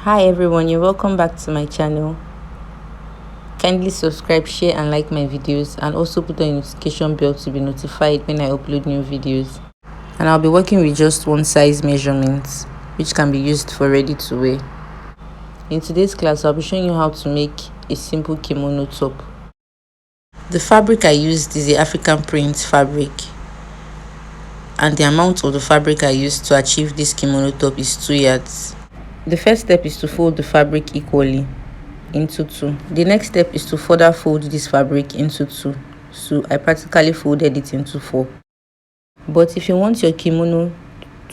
Hi everyone, you're welcome back to my channel. Kindly subscribe, share and like my videos, and also put on the notification bell to be notified when I upload new videos. And I'll be working with just one size measurements, which can be used for ready to wear. In today's class, I'll be showing you how to make a simple kimono top. The fabric I used is the African print fabric, and the amount of the fabric I used to achieve this kimono top is 2 yards. The first step is to fold the fabric equally into 2. The next step is to further fold this fabric into 2, so I practically folded it into 4. But if you want your kimono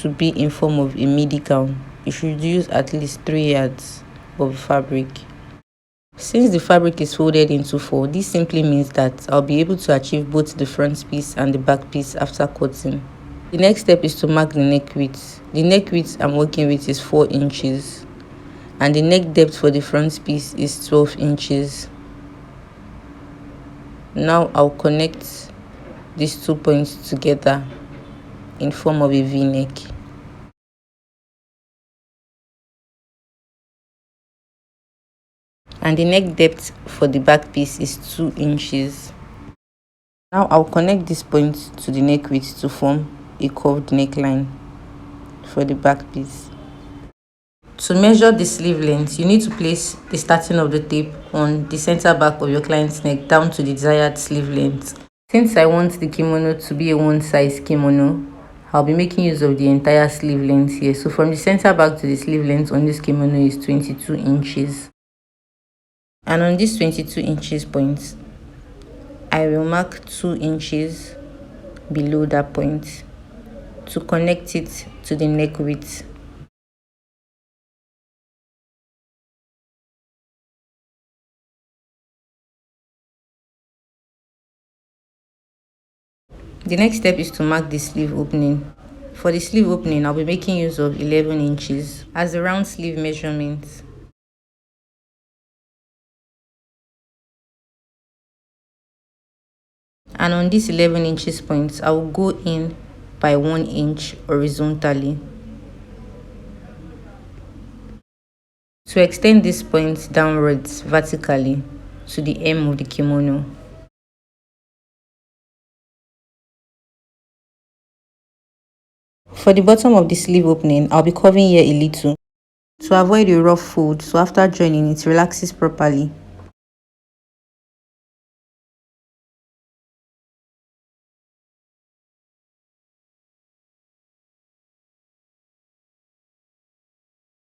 to be in form of a midi gown, you should use at least 3 yards of fabric. Since the fabric is folded into 4, this simply means that I'll be able to achieve both the front piece and the back piece after cutting. The next step is to mark the neck width. The neck width I'm working with is 4 inches. And the neck depth for the front piece is 12 inches. Now I'll connect these 2 points together in form of a V-neck. And the neck depth for the back piece is 2 inches. Now I'll connect this point to the neck width to form a curved neckline for the back piece. To measure the sleeve length, you need to place the starting of the tape on the center back of your client's neck down to the desired sleeve length. Since I want the kimono to be a one-size kimono, I'll be making use of the entire sleeve length here. So from the center back to the sleeve length on this kimono is 22 inches. And on this 22 inches point, I will mark 2 inches below that point to connect it to the neck width. The next step is to mark the sleeve opening. For the sleeve opening, I'll be making use of 11 inches as a round sleeve measurement. And on this 11 inches point, I will go in by 1 inch horizontally. To extend this point downwards vertically to the hem of the kimono. For the bottom of the sleeve opening, I'll be curving here a little to avoid a rough fold, so after joining it relaxes properly.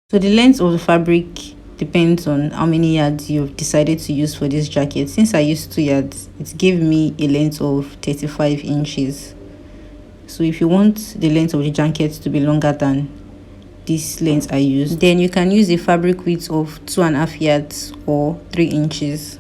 So the length of the fabric depends on how many yards you've decided to use for this jacket. Since I used 2 yards, it gave me a length of 35 inches. So if you want the length of the jacket to be longer than this length I used, then you can use a fabric width of 2.5 yards or 3 inches.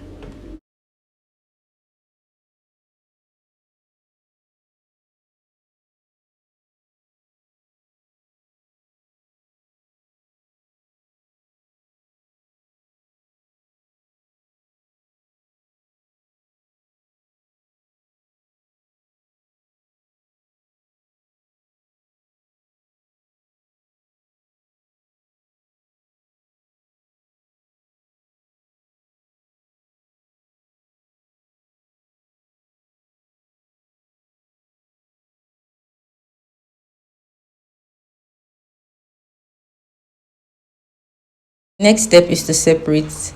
Next step is to separate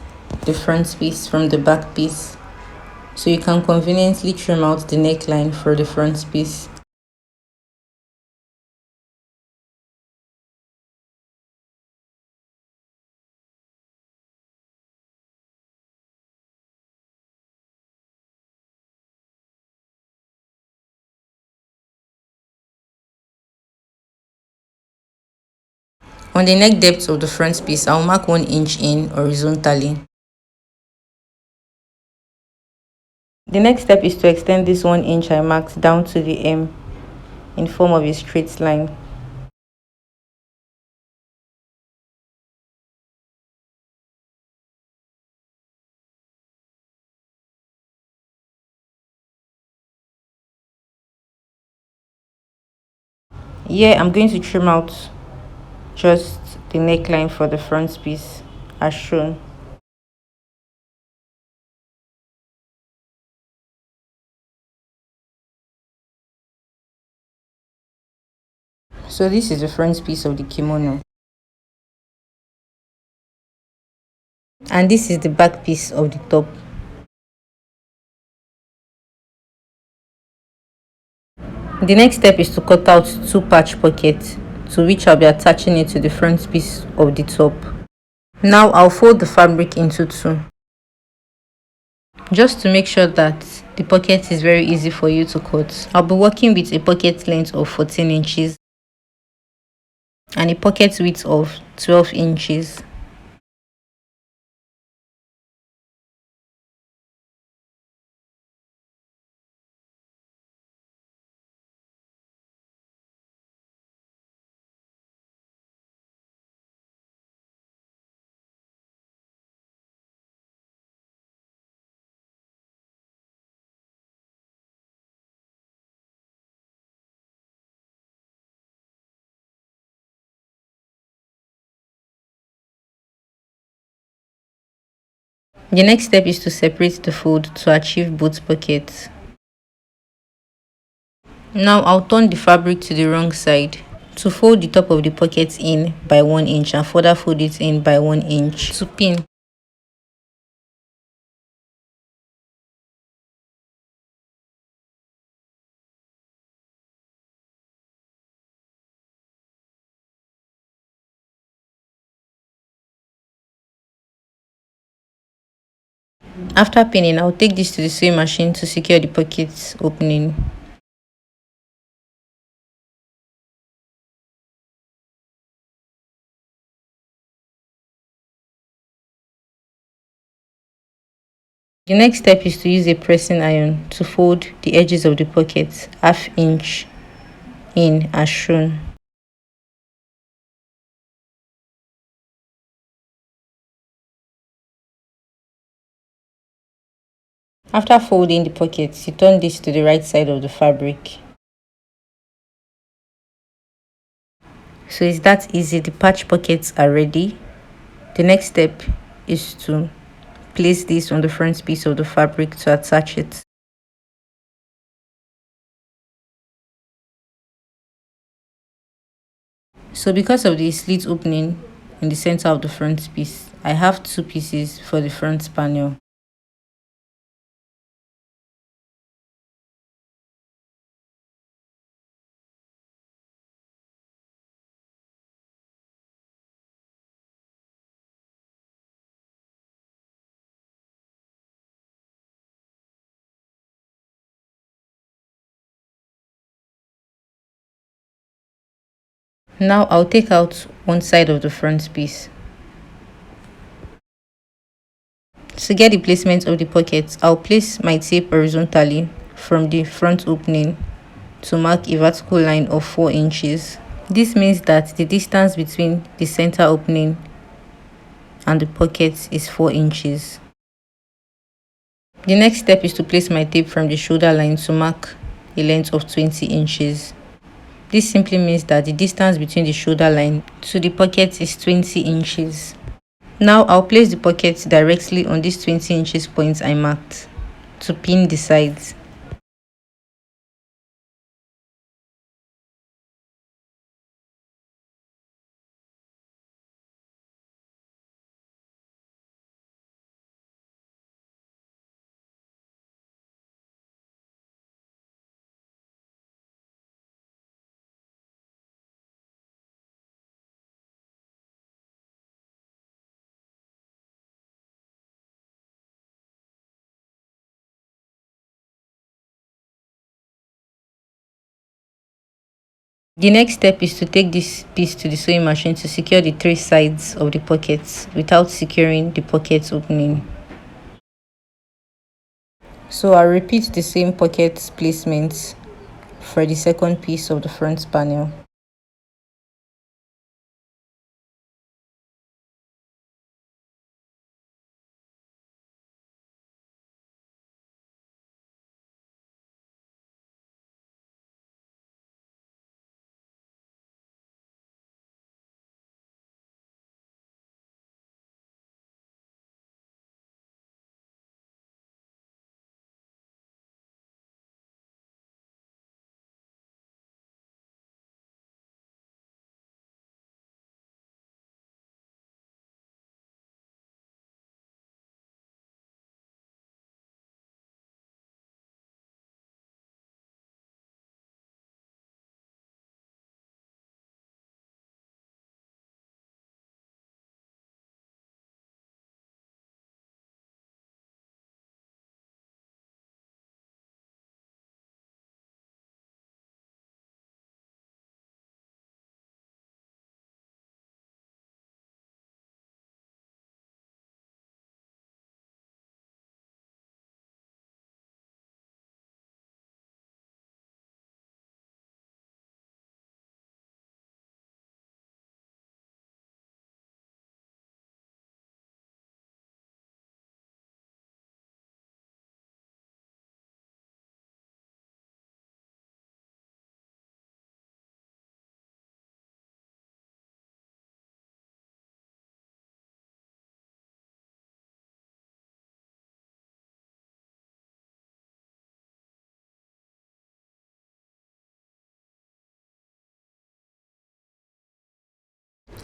the front piece from the back piece, so you can conveniently trim out the neckline for the front piece. On the neck depth of the front piece, I'll mark 1 inch in horizontally. The next step is to extend this 1 inch I marked down to the hem in form of a straight line. Here I'm going to trim out just the neckline for the front piece as shown. So this is the front piece of the kimono, and this is the back piece of the top. The next step is to cut out two patch pockets, to which I'll be attaching it to the front piece of the top. Now I'll fold the fabric into two, just to make sure that the pocket is very easy for you to cut. I'll be working with a pocket length of 14 inches and a pocket width of 12 inches. The next step is to separate the fold to achieve both pockets. Now I'll turn the fabric to the wrong side to fold the top of the pocket in by 1 inch and further fold it in by 1 inch to pin. After pinning, I'll take this to the sewing machine to secure the pocket opening. The next step is to use a pressing iron to fold the edges of the pocket ½ inch in as shown. After folding the pockets, you turn this to the right side of the fabric. So it's that easy. The patch pockets are ready. The next step is to place this on the front piece of the fabric to attach it. So because of the slit opening in the center of the front piece, I have two pieces for the front panel. Now I'll take out one side of the front piece. To get the placement of the pockets, I'll place my tape horizontally from the front opening to mark a vertical line of 4 inches. This means that the distance between the center opening and the pocket is 4 inches. The next step is to place my tape from the shoulder line to mark a length of 20 inches. This simply means that the distance between the shoulder line to the pocket is 20 inches. Now I'll place the pocket directly on this 20 inches point I marked to pin the sides. The next step is to take this piece to the sewing machine to secure the 3 sides of the pockets without securing the pocket opening. So I'll repeat the same pocket placement for the second piece of the front panel.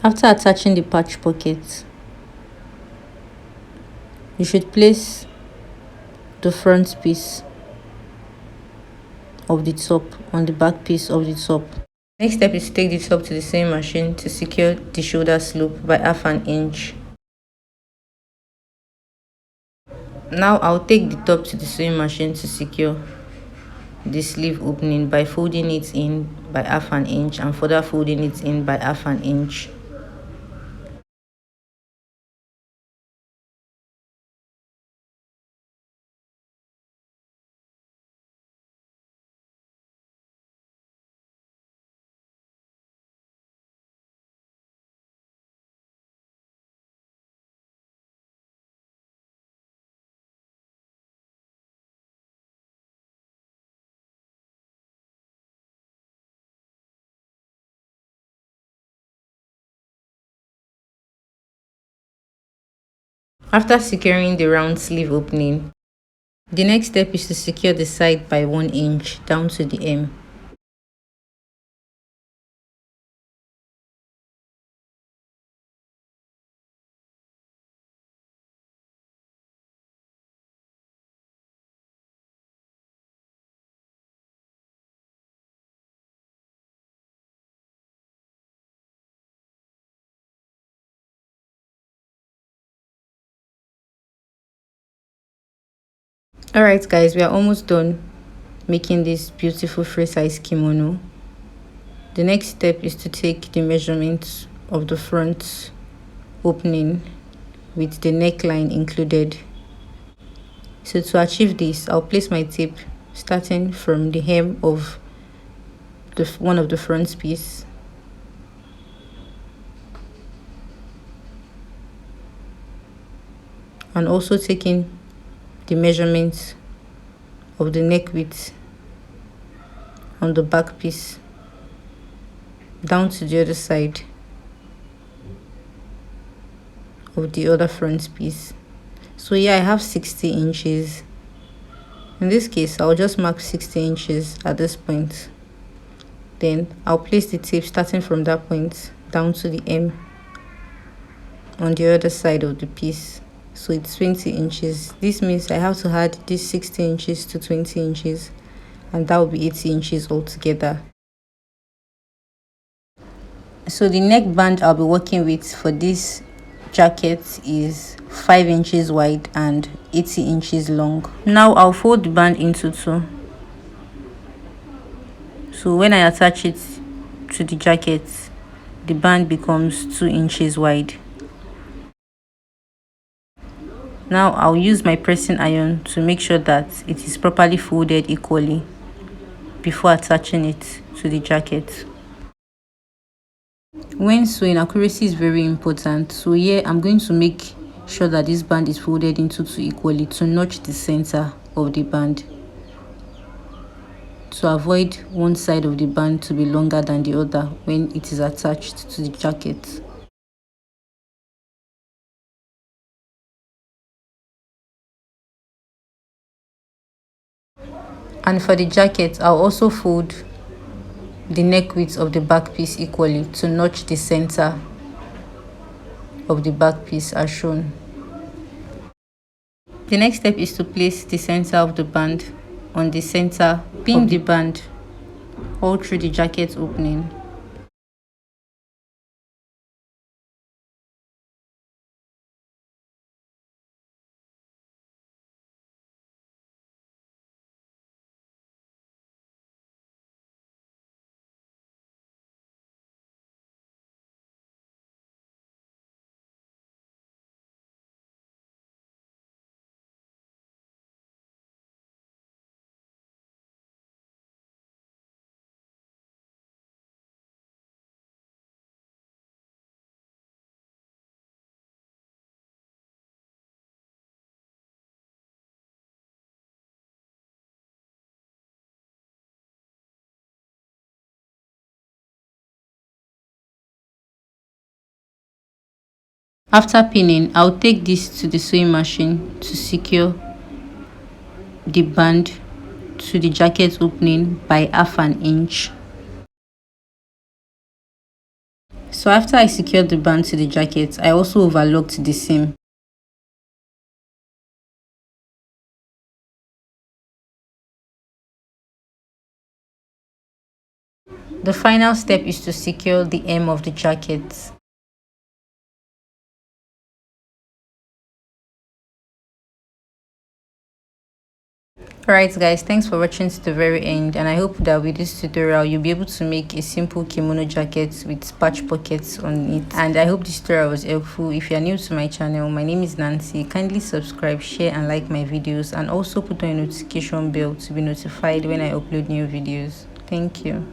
After attaching the patch pocket, you should place the front piece of the top on the back piece of the top. Next step is to take the top to the sewing machine to secure the shoulder slope by 1/2 inch. Now I'll take the top to the sewing machine to secure the sleeve opening by folding it in by 1/2 inch and further folding it in by 1/2 inch. After securing the round sleeve opening, the next step is to secure the side by 1 inch down to the hem. Alright guys, we are almost done making this beautiful free size kimono. The next step is to take the measurements of the front opening with the neckline included. So to achieve this, I'll place my tape starting from the hem of one of the front piece, and also taking the measurements of the neck width on the back piece down to the other side of the other front piece. So yeah, I have 60 inches. In this case, I'll just mark 60 inches at this point. Then I'll place the tape starting from that point down to the hem on the other side of the piece. So it's 20 inches. This means I have to add this 60 inches to 20 inches, and that will be 80 inches altogether. So the neckband I'll be working with for this jacket is 5 inches wide and 80 inches long. Now I'll fold the band into two. So when I attach it to the jacket, the band becomes 2 inches wide. Now I'll use my pressing iron to make sure that it is properly folded equally before attaching it to the jacket. When sewing, accuracy is very important. So here I'm going to make sure that this band is folded into two equally to notch the center of the band, to avoid one side of the band to be longer than the other when it is attached to the jacket. And for the jacket, I'll also fold the neck width of the back piece equally to notch the center of the back piece as shown. The next step is to place the center of the band on the center, pin the band all through the jacket opening. After pinning, I'll take this to the sewing machine to secure the band to the jacket opening by 1/2 inch. So after I secured the band to the jacket, I also overlocked the seam. The final step is to secure the hem of the jacket. Alright guys, thanks for watching to the very end, and I hope that with this tutorial you'll be able to make a simple kimono jacket with patch pockets on it. And I hope this tutorial was helpful. If you are new to my channel, my name is Nancy. Kindly subscribe, share and like my videos, and also put on a notification bell to be notified when I upload new videos. Thank you.